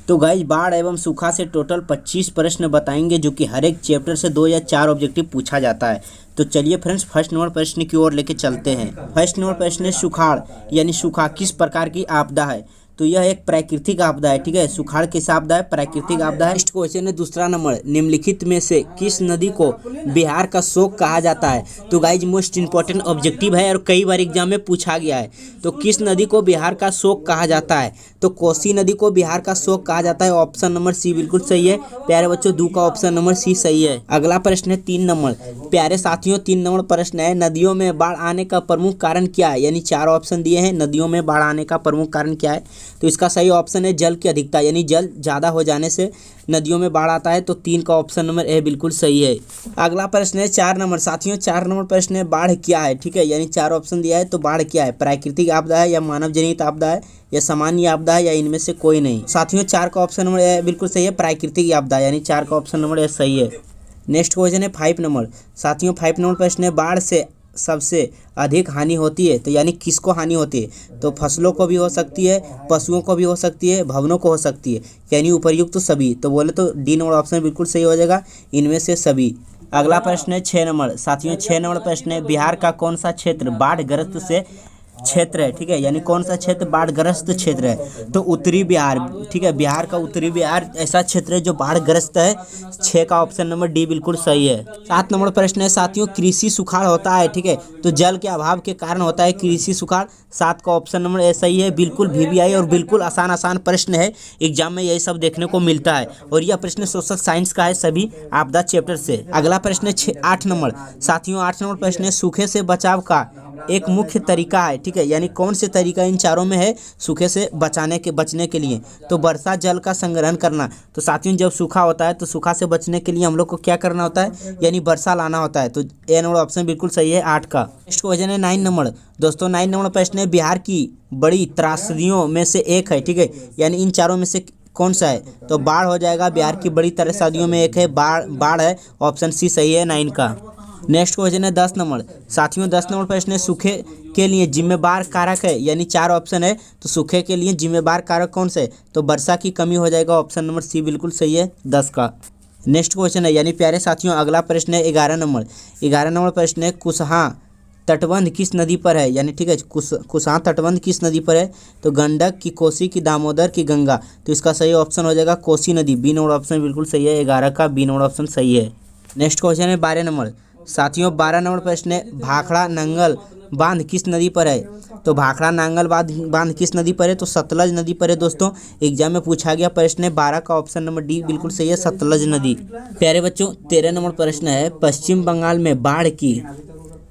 तो गाइज बाढ़ एवं सूखा से टोटल 25 प्रश्न बताएंगे जो कि हर एक चैप्टर से 2 या 4 ऑब्जेक्टिव पूछा जाता है। तो चलिए फ्रेंड्स फर्स्ट नंबर प्रश्न की ओर लेके चलते हैं। फर्स्ट नंबर प्रश्न है सुखाड़ यानी सूखा किस प्रकार की आपदा है। तो यह एक प्राकृतिक आपदा है, ठीक है। सुखाड़ किस आपदा है, प्राकृतिक आपदा है। नेक्स्ट क्वेश्चन है दूसरा नंबर, निम्नलिखित में से किस नदी को बिहार का शोक कहा जाता है। तो गाइज मोस्ट इंपॉर्टेंट ऑब्जेक्टिव है और कई बार एग्जाम में पूछा गया है। तो किस नदी को बिहार का शोक कहा जाता है। तो कोसी नदी को बिहार का शोक कहा जाता है। ऑप्शन नंबर सी बिल्कुल सही है प्यारे बच्चों, दू का ऑप्शन नंबर सी सही है। अगला प्रश्न है 3 नंबर, प्यारे साथियों 3 नंबर प्रश्न है, नदियों में बाढ़ आने का प्रमुख कारण क्या है। यानी 4 ऑप्शन दिए हैं, नदियों में बाढ़ आने का प्रमुख कारण क्या है। तो इसका सही ऑप्शन है जल की अधिकता, यानी जल ज़्यादा हो जाने से नदियों में बाढ़ आता है। तो 3 का ऑप्शन नंबर ए बिल्कुल सही है। अगला प्रश्न है 4 नंबर, साथियों 4 नंबर प्रश्न है, बाढ़ क्या है, ठीक है। यानी 4 ऑप्शन दिया है, तो बाढ़ क्या है, प्राकृतिक आपदा है या मानव जनित आपदा है या सामान्य आपदा है या इनमें से कोई नहीं। साथियों 4 का ऑप्शन नंबर ए बिल्कुल सही है, प्राकृतिक आपदा, यानी 4 का ऑप्शन नंबर ए सही है। नेक्स्ट क्वेश्चन है 5 नंबर, साथियों 5 नंबर प्रश्न है, बाढ़ से सबसे अधिक हानि होती है। तो यानी किसको हानि होती है। तो फसलों को भी हो सकती है, पशुओं को भी हो सकती है, भवनों को हो सकती है, यानी उपर्युक्त तो सभी। तो बोले तो डी नंबर ऑप्शन बिल्कुल सही हो जाएगा, इनमें से सभी। अगला प्रश्न है 6 नंबर, साथियों 6 नंबर प्रश्न है, बिहार का कौन सा क्षेत्र बाढ़ग्रस्त से क्षेत्र है, ठीक है। यानी कौन सा क्षेत्र बाढ़ग्रस्त क्षेत्र है। तो उत्तरी बिहार, ठीक है, बिहार का उत्तरी बिहार ऐसा क्षेत्र है जो बाढ़ग्रस्त है। 6 का ऑप्शन नंबर डी बिल्कुल सही है। 7 नंबर प्रश्न है, साथियों कृषि सुखाड़ होता है, ठीक है। तो जल के अभाव के कारण होता है कृषि सुखाड़। 7 का ऑप्शन नंबर ए सही है। बिल्कुल वीवीआई और बिल्कुल आसान प्रश्न है, एग्जाम में यही सब देखने को मिलता है। और यह प्रश्न सोशल साइंस का है, सभी आपदा चैप्टर से। अगला प्रश्न है 8 नंबर, साथियों 8 नंबर प्रश्न है, सूखे से बचाव का एक मुख्य तरीका है, ठीक है। यानी कौन से तरीका इन चारों में है सूखे से बचने के लिए। तो वर्षा जल का संग्रहण करना। तो साथियों जब सूखा होता है तो सूखा से बचने के लिए हम लोग को क्या करना होता है, यानी वर्षा लाना होता है। तो ए नंबर ऑप्शन बिल्कुल सही है 8 का। नेक्स्ट क्वेश्चन है 9 नंबर, दोस्तों 9 नंबर प्रश्न है, बिहार की बड़ी त्रासदियों में से एक है, ठीक है। यानी इन चारों में से कौन सा है। तो बाढ़ हो जाएगा, बिहार की बड़ी त्रासदियों में एक है बाढ़ है, ऑप्शन सी सही है 9 का। नेक्स्ट क्वेश्चन है 10 नंबर, साथियों 10 नंबर प्रश्न है, सूखे के लिए जिम्मेदार कारक है। यानी 4 ऑप्शन है, तो सूखे के लिए जिम्मेदार कारक कौन से। तो वर्षा की कमी हो जाएगा, ऑप्शन नंबर सी बिल्कुल सही है 10 का। नेक्स्ट क्वेश्चन है, यानी प्यारे साथियों अगला प्रश्न है 11 नंबर। 11 नंबर प्रश्न है, कुसहा तटबंध किस नदी पर है। यानी ठीक है, कुसहा तटबंध किस नदी पर है। तो गंडक की, कोसी की, दामोदर की, गंगा। तो इसका सही ऑप्शन हो जाएगा कोसी नदी, बी नंबर ऑप्शन बिल्कुल सही है, 11 का बी नंबर ऑप्शन सही है। नेक्स्ट क्वेश्चन है 12 नंबर, साथियों 12 नंबर प्रश्न है, भाखड़ा नांगल बांध किस नदी पर है। तो भाखड़ा नांगल बांध किस नदी पर है। तो सतलज नदी पर है दोस्तों, एग्जाम में पूछा गया प्रश्न है। 12 का ऑप्शन नंबर डी बिल्कुल सही है, सतलज नदी। प्यारे बच्चों 13 नंबर प्रश्न है, पश्चिम बंगाल में बाढ़ की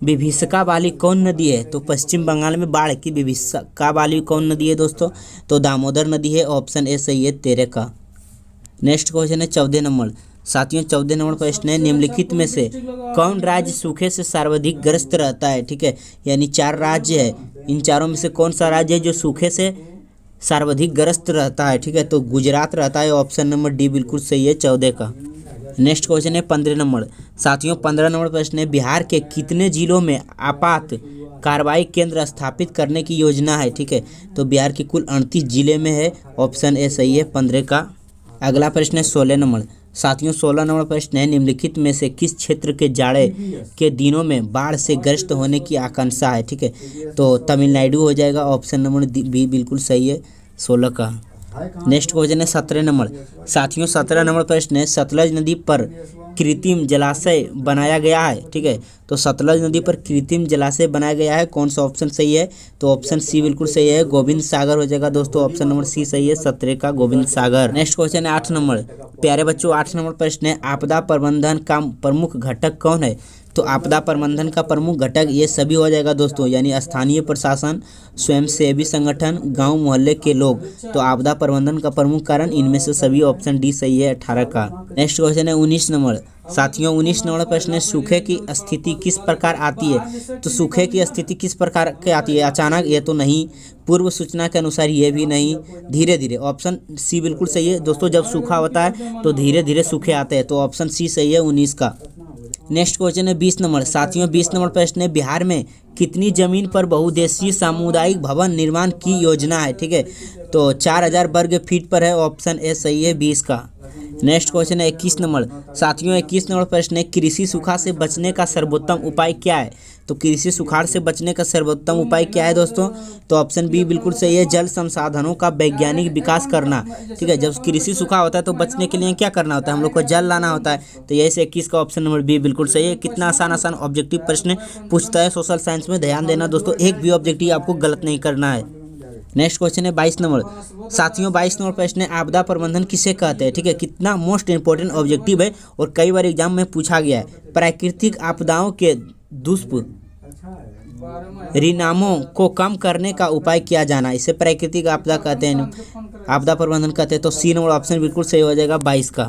विभीषिका वाली कौन नदी है। तो पश्चिम बंगाल में बाढ़ की विभीषिका वाली कौन नदी है दोस्तों। तो दामोदर नदी है, ऑप्शन ए सही है 13 का। नेक्स्ट क्वेश्चन है 14 नंबर, साथियों 14 नंबर प्रश्न है, निम्नलिखित में से कौन राज्य सूखे से सर्वाधिक ग्रस्त रहता है, ठीक है। यानी 4 राज्य है, इन चारों में से कौन सा राज्य है जो सूखे से सर्वाधिक ग्रस्त रहता है, ठीक है। तो गुजरात रहता है, ऑप्शन नंबर डी बिल्कुल सही है 14 का। नेक्स्ट क्वेश्चन है 15 नंबर, साथियों 15 नंबर प्रश्न है, बिहार के कितने जिलों में आपात कार्रवाई केंद्र स्थापित करने की योजना है, ठीक है। तो बिहार के कुल 38 जिले में है, ऑप्शन ए सही है 15 का। अगला प्रश्न है 16 नंबर, साथियों 16 नंबर प्रश्न है, निम्नलिखित में से किस क्षेत्र के जाड़े के दिनों में बाढ़ से ग्रस्त होने की आशंका है, ठीक है। तो तमिलनाडु हो जाएगा, ऑप्शन नंबर बी बिल्कुल सही है 16 का। नेक्स्ट क्वेश्चन है 17 नंबर, साथियों 17 नंबर प्रश्न है, सतलज नदी पर कृत्रिम जलाशय बनाया गया है, ठीक है। तो सतलज नदी पर कृत्रिम जलाशय बनाया गया है, कौन सा ऑप्शन सही है। तो ऑप्शन सी बिल्कुल सही है, गोविंद सागर हो जाएगा दोस्तों, ऑप्शन नंबर सी सही है 17 का गोविंद सागर। नेक्स्ट क्वेश्चन है 8 नंबर, प्यारे बच्चों 8 नंबर प्रश्न है, आपदा प्रबंधन का प्रमुख घटक कौन है। तो आपदा प्रबंधन का प्रमुख घटक ये सभी हो जाएगा दोस्तों, यानी स्थानीय प्रशासन, स्वयंसेवी संगठन, गांव मोहल्ले के लोग। तो आपदा प्रबंधन का प्रमुख कारण इनमें से सभी, ऑप्शन डी सही है 18 का। नेक्स्ट क्वेश्चन है 19 नंबर, साथियों 19 नंबर प्रश्न है, सूखे की स्थिति किस प्रकार आती है। तो सूखे की स्थिति किस प्रकार के आती है, अचानक ये तो नहीं, पूर्व सूचना के अनुसार ये भी नहीं, धीरे धीरे, ऑप्शन सी बिल्कुल सही है दोस्तों। जब सूखा होता है तो धीरे धीरे सूखे आते हैं, तो ऑप्शन सी सही है 19 का। नेक्स्ट क्वेश्चन है 20 नंबर। साथियों 20 नंबर प्रश्न है, बिहार में कितनी जमीन पर बहुउद्देशीय सामुदायिक भवन निर्माण की योजना है? ठीक है, तो 4000 वर्ग फीट पर है। ऑप्शन ए सही है 20 का। नेक्स्ट क्वेश्चन है 21 नंबर। साथियों 21 नंबर प्रश्न है, कृषि सूखा से बचने का सर्वोत्तम उपाय क्या है? तो कृषि सुखाड़ से बचने का सर्वोत्तम उपाय क्या है दोस्तों? तो ऑप्शन बी बिल्कुल सही है, जल संसाधनों का वैज्ञानिक विकास करना। ठीक है, जब कृषि सूखा होता है तो बचने के लिए क्या करना होता है? हम लोग को जल लाना होता है। तो यही से 21 का ऑप्शन नंबर बी बिल्कुल सही है। कितना आसान आसान ऑब्जेक्टिव प्रश्न पूछता है सोशल साइंस में, ध्यान देना दोस्तों, एक भी ऑब्जेक्टिव आपको गलत नहीं करना है। नेक्स्ट क्वेश्चन है 22 नंबर। साथियों 22 नंबर प्रश्न है, आपदा प्रबंधन किसे कहते हैं? ठीक है, कितना मोस्ट इंपोर्टेंट ऑब्जेक्टिव है और कई बार एग्जाम में पूछा गया है। प्राकृतिक आपदाओं के दुष्परिणामों को कम करने का उपाय किया जाना, इसे प्राकृतिक आपदा कहते हैं, आपदा प्रबंधन कहते हैं। तो सी नंबर ऑप्शन बिल्कुल सही हो जाएगा 22 का।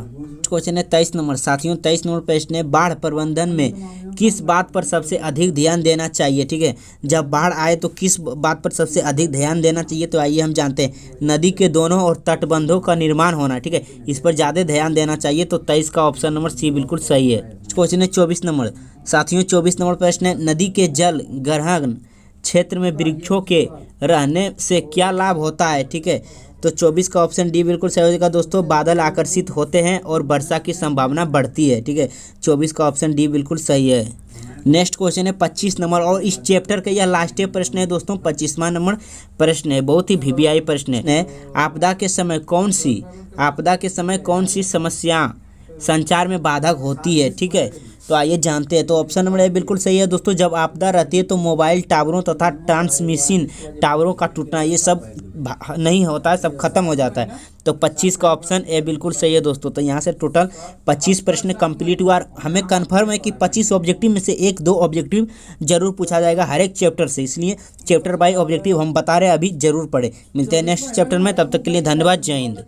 क्वेश्चन है 23 नंबर। साथियों 23 नंबर प्रश्न है, बाढ़ प्रबंधन में किस बात पर सबसे अधिक ध्यान देना चाहिए? ठीक है, जब बाढ़ आए तो किस बात पर सबसे अधिक ध्यान देना चाहिए? तो आइए हम जानते हैं, नदी के दोनों और तटबंधों का निर्माण होना। ठीक है, इस पर ज़्यादा ध्यान देना चाहिए। तो 23 का ऑप्शन नंबर सी बिल्कुल सही है। क्वेश्चन है 24 नंबर। साथियों 24 नंबर प्रश्न है, नदी के जल ग्रहण क्षेत्र में वृक्षों के रहने से क्या लाभ होता है? ठीक है, तो 24 का ऑप्शन डी बिल्कुल सही हो जाएगा दोस्तों, बादल आकर्षित होते हैं और वर्षा की संभावना बढ़ती है। ठीक है, 24 का ऑप्शन डी बिल्कुल सही है। नेक्स्ट क्वेश्चन है 25 नंबर और इस चैप्टर का यह लास्ट प्रश्न है दोस्तों, 25वां नंबर प्रश्न है, बहुत ही वीवीआई प्रश्न है। आपदा के समय कौन सी समस्या संचार में बाधक होती है? ठीक है, तो आइए जानते हैं। तो ऑप्शन नंबर ए बिल्कुल सही है दोस्तों, जब आपदा रहती है तो मोबाइल टावरों तथा ट्रांसमिशन टावरों का टूटना, ये सब नहीं होता है, सब खत्म हो जाता है। तो 25 का ऑप्शन ए बिल्कुल सही है दोस्तों। तो यहाँ से टोटल 25 प्रश्न कंप्लीट हुआ। हमें कंफर्म है कि 25 ऑब्जेक्टिव में से 1-2 ऑब्जेक्टिव जरूर पूछा जाएगा हर एक चैप्टर से, इसलिए चैप्टर बाय ऑब्जेक्टिव हम बता रहे हैं, अभी जरूर पढ़े। मिलते हैं नेक्स्ट चैप्टर में, तब तक के लिए धन्यवाद, जय हिंद।